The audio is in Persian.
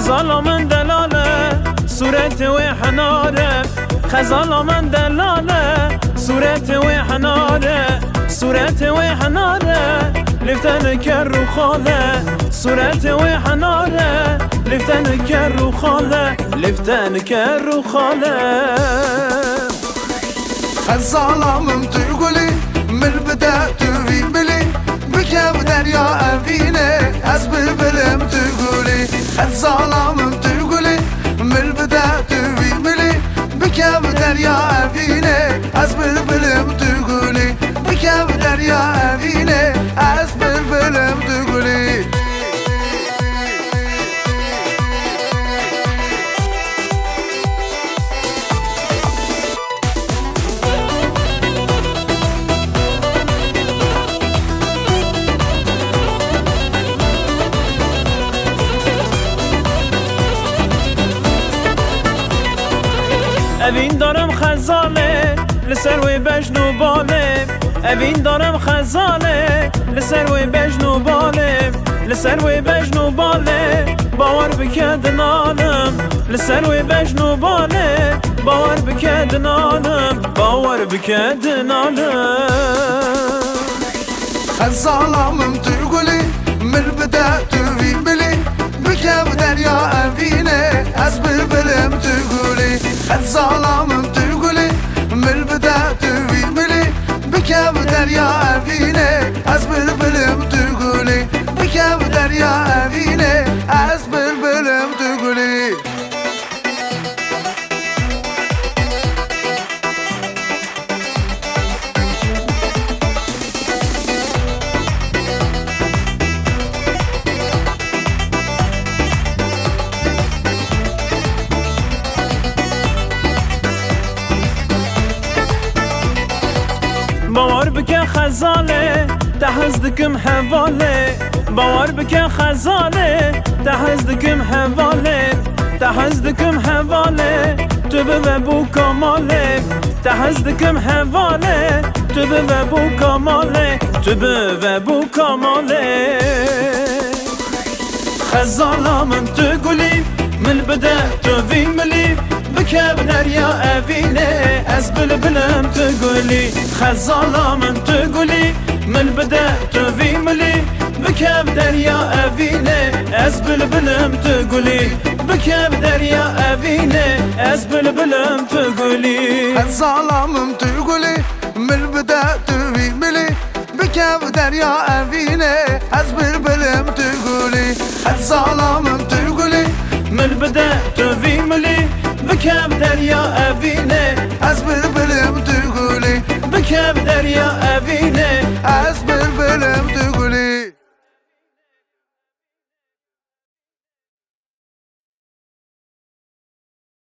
خزال من دلاله صورت و حناره خزال من دلاله صورت و حناره صورت و حناره لفتن کر و خاله صورت و حناره لفتن کر و خاله لفتن کر و خاله خزالامم تقولي من البداية تبي بلي بكاب دريا أفيني از بلبلم تقولي خزالامم تقولي من البداية تبي بلي بكاب دريا أفيني از بلبلم تقولي بكاب دريا أفيني از بلبلم تقولي اوین دارم خزاله لسر و بجنو باله اوین دارم خزاله لسر و بجنو باله لسر و بجنو باله باور بکدن آنم لسر و بجنو باله باور بکدن آنم باور بکدن آنم خزالامم تقولي من البداية تبي بلي بكاب دريا أفيني از بلبلم تقولي خزالامم تقولي من البداية تبي بلي بكاب دريا أفيني از بلبلم تقولي بكاب دريا أفيني از بلبلم تقولي باور بکن خزاله تحز دکم حواله باور بکن خزاله تحز دکم حواله تحز دکم حواله تو به بو کماله تحز دکم حواله تو به بو کماله تو به بو کماله خزاله من تقولي من البدا توفي ملي بكاب دريا أفيني از بلبلم تقولي خزالة من تقولي من البدا توفي ملي بكاب دريا أفيني از بلبلم تقولي بكاب دريا أفيني از بلبلم تقولي خزالامم تقولي من البداية تبي بلي بكاب دريا أفيني از بلبلم تقولي خزالامم تقولي من البدا توفي ملي بكاب دريا أفيني از بلبلم تقولي بكاب دريا أفيني از